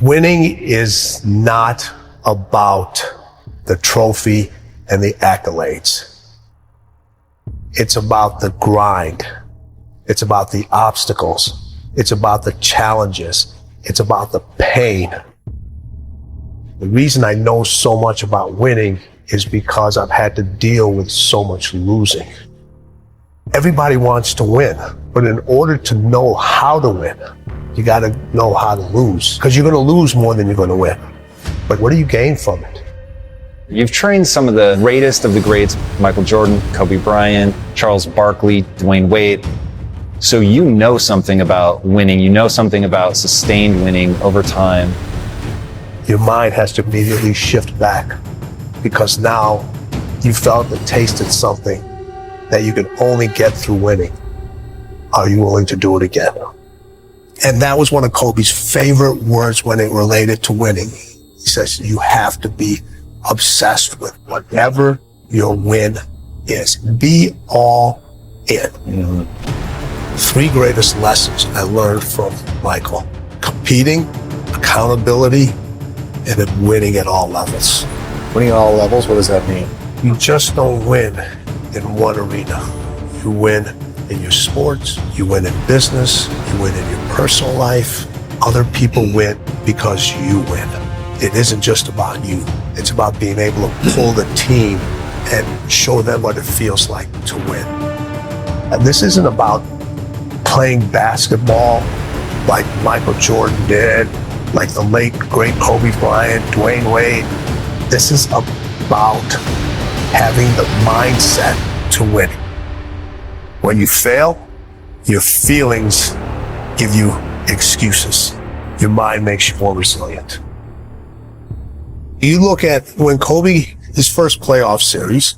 Winning is not about the trophy and the accolades. It's about the grind. It's about the obstacles. It's about the challenges. It's about the pain. The reason I know so much about winning is because I've had to deal with so much losing. Everybody wants to win, but in order to know how to win, you got to know how to lose, because you're going to lose more than you're going to win. But what do you gain from it? You've trained some of the greatest of the greats, Michael Jordan, Kobe Bryant, Charles Barkley, Dwayne Wade. So you know something about winning. You know something about sustained winning over time. Your mind has to immediately shift back, because now you felt and tasted something that you can only get through winning. Are you willing to do it again? And that was one of Kobe's favorite words when it related to winning. He says, you have to be obsessed with whatever your win is. Be all in. Mm-hmm. 3 greatest lessons I learned from Michael: competing, accountability, and then winning at all levels. Winning at all levels, what does that mean? You just don't win in one arena. You win in your sports, you win in business, you win in your personal life. Other people win because you win. It isn't just about you. It's about being able to pull the team and show them what it feels like to win. And this isn't about playing basketball like Michael Jordan did, like the late, great Kobe Bryant, Dwayne Wade. This is about having the mindset to win. When you fail, your feelings give you excuses. Your mind makes you more resilient. You look at when Kobe, his first playoff series,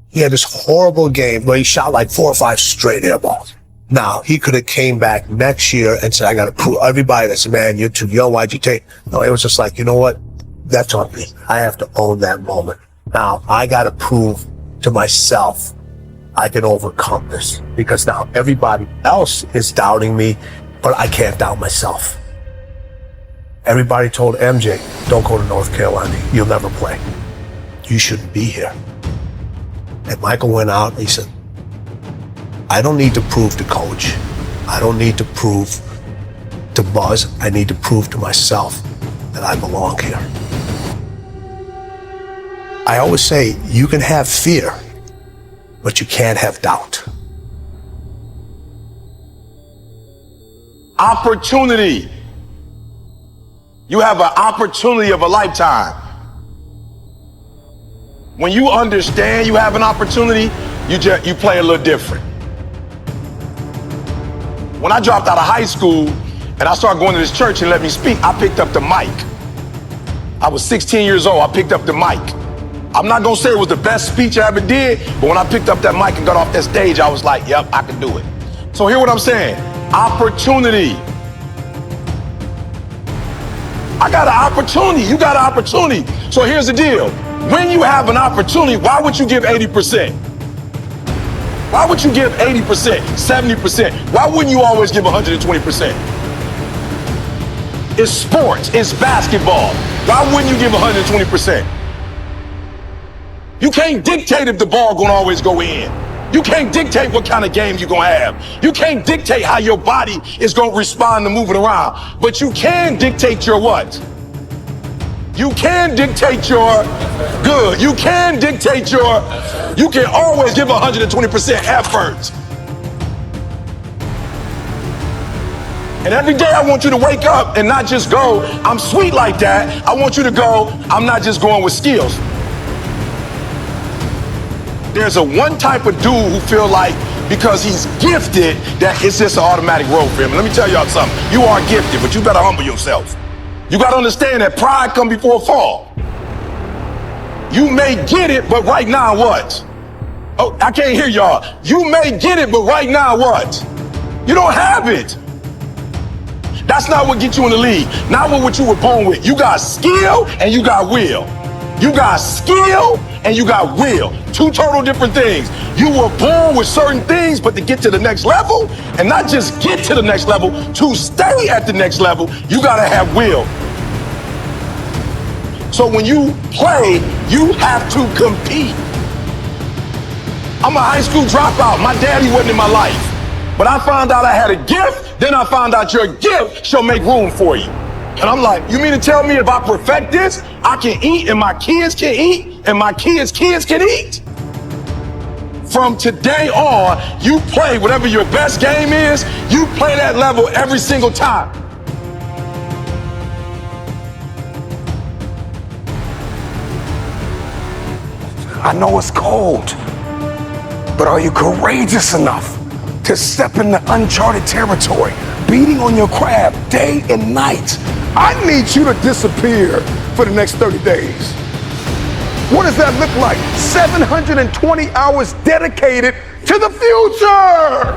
he had this horrible game where he shot like 4 or 5 straight air balls. Now, he could have came back next year and said, I got to prove everybody that said, man, you're too young, why'd you take? No, it was just like, you know what? That's on me. I have to own that moment. Now, I got to prove to myself I can overcome this, because now everybody else is doubting me, but I can't doubt myself. Everybody told MJ, don't go to North Carolina. You'll never play. You shouldn't be here. And Michael went out and he said, I don't need to prove to coach. I don't need to prove to Buzz. I need to prove to myself that I belong here. I always say, you can have fear, but you can't have doubt. Opportunity. You have an opportunity of a lifetime. When you understand you have an opportunity, you play a little different. When I dropped out of high school and I started going to this church and let me speak, I picked up the mic. I was 16 years old, I picked up the mic. I'm not gonna say it was the best speech I ever did, but when I picked up that mic and got off that stage, I was like, yep, I can do it. So hear what I'm saying, opportunity. I got an opportunity, you got an opportunity. So here's the deal, when you have an opportunity, why would you give 80%? Why would you give 80%, 70%? Why wouldn't you always give 120%? It's sports, it's basketball. Why wouldn't you give 120%? You can't dictate if the ball gonna always go in. You can't dictate what kind of game you're gonna have. You can't dictate how your body is gonna respond to moving around. But you can dictate your what? You can dictate your good. You can dictate your, you can always give 120% effort. And every day I want you to wake up and not just go, I'm sweet like that. I want you to go, I'm not just going with skills. There's a one type of dude who feel like because he's gifted that it's just an automatic road for him. And let me tell y'all something. You are gifted, but you better humble yourself. You got to understand that pride come before a fall. You may get it, but right now what? Oh, I can't hear y'all. You may get it, but right now what? You don't have it. That's not what gets you in the league. Not what you were born with. You got skill and you got will. You got skill and you got will. 2 total different things. You were born with certain things, but to get to the next level, and not just get to the next level, to stay at the next level, you gotta have will. So when you play, you have to compete. I'm a high school dropout. My daddy wasn't in my life. But I found out I had a gift, then I found out your gift shall make room for you. And I'm like, you mean to tell me if I perfect this, I can eat and my kids can eat and my kids' kids can eat? From today on, you play whatever your best game is, you play that level every single time. I know it's cold, but are you courageous enough to step into uncharted territory, beating on your craft day and night? I need you to disappear for the next 30 days. What does that look like? 720 hours dedicated to the future.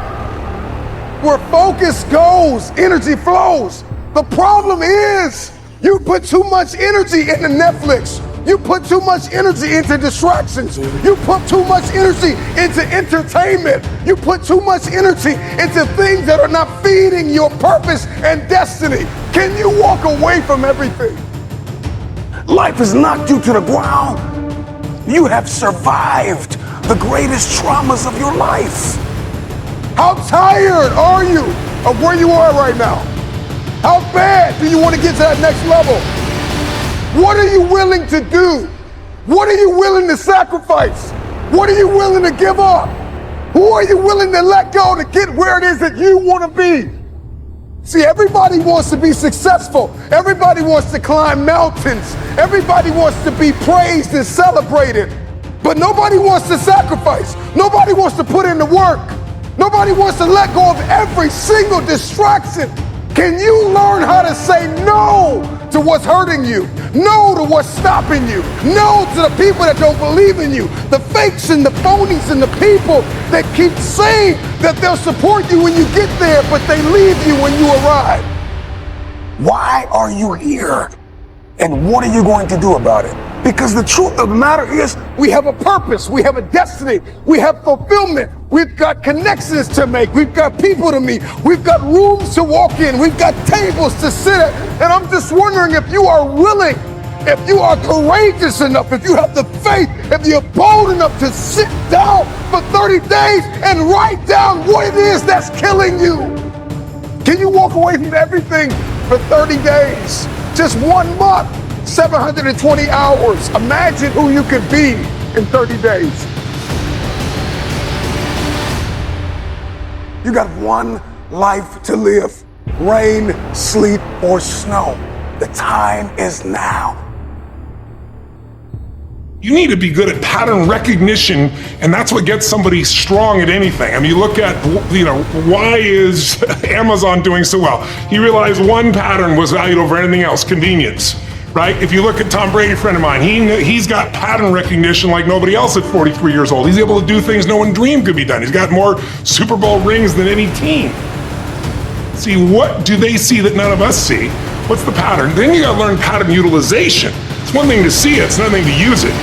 Where focus goes, energy flows. The problem is you put too much energy into Netflix. You put too much energy into distractions. You put too much energy into entertainment. You put too much energy into things that are not feeding your purpose and destiny. Can you walk away from everything? Life has knocked you to the ground. You have survived the greatest traumas of your life. How tired are you of where you are right now? How bad do you want to get to that next level? What are you willing to do? What are you willing to sacrifice? What are you willing to give up? Who are you willing to let go to get where it is that you want to be? See, everybody wants to be successful. Everybody wants to climb mountains. Everybody wants to be praised and celebrated. But nobody wants to sacrifice. Nobody wants to put in the work. Nobody wants to let go of every single distraction. Can you learn how to say no to what's hurting you? No to what's stopping you? No to the people that don't believe in you? The fakes and the phonies and the people that keep saying that they'll support you when you get there, but they leave you when you arrive. Why are you here? And what are you going to do about it? Because the truth of the matter is, we have a purpose, we have a destiny, we have fulfillment, we've got connections to make, we've got people to meet, we've got rooms to walk in, we've got tables to sit at. And I'm just wondering if you are willing, if you are courageous enough, if you have the faith, if you're bold enough to sit down for 30 days and write down what it is that's killing you. Can you walk away from everything for 30 days? Just 1 month. 720 hours. Imagine who you could be in 30 days. You got one life to live. Rain, sleet, or snow. The time is now. You need to be good at pattern recognition, and that's what gets somebody strong at anything. I mean, you look at, why is Amazon doing so well? He realized one pattern was valued over anything else: convenience. Right? If you look at Tom Brady, a friend of mine, he's got pattern recognition like nobody else at 43 years old. He's able to do things no one dreamed could be done. He's got more Super Bowl rings than any team. See, what do they see that none of us see? What's the pattern? Then you gotta learn pattern utilization. It's one thing to see it, it's another thing to use it.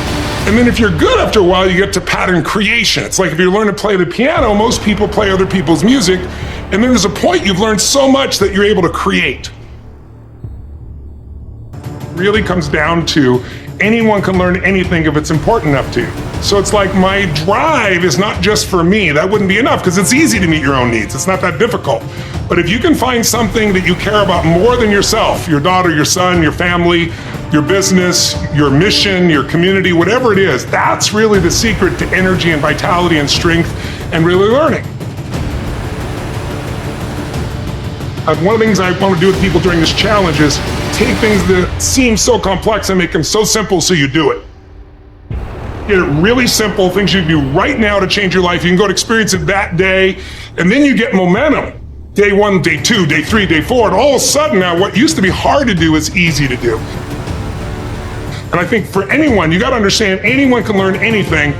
And then if you're good after a while, you get to pattern creation. It's like if you learn to play the piano, most people play other people's music, and then there's a point you've learned so much that you're able to create. Really comes down to anyone can learn anything if it's important enough to. So it's like my drive is not just for me. That wouldn't be enough because it's easy to meet your own needs. It's not that difficult. But if you can find something that you care about more than yourself, your daughter, your son, your family, your business, your mission, your community, whatever it is, that's really the secret to energy and vitality and strength and really learning. One of the things I want to do with people during this challenge is take things that seem so complex and make them so simple so you do it. Get it really simple, things you can do right now to change your life. You can go and experience it that day, and then you get momentum. Day 1, day 2, day 3, day 4, and all of a sudden now what used to be hard to do is easy to do. And I think for anyone, you got to understand anyone can learn anything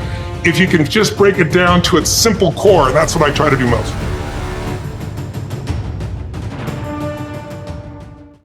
if you can just break it down to its simple core. That's what I try to do most.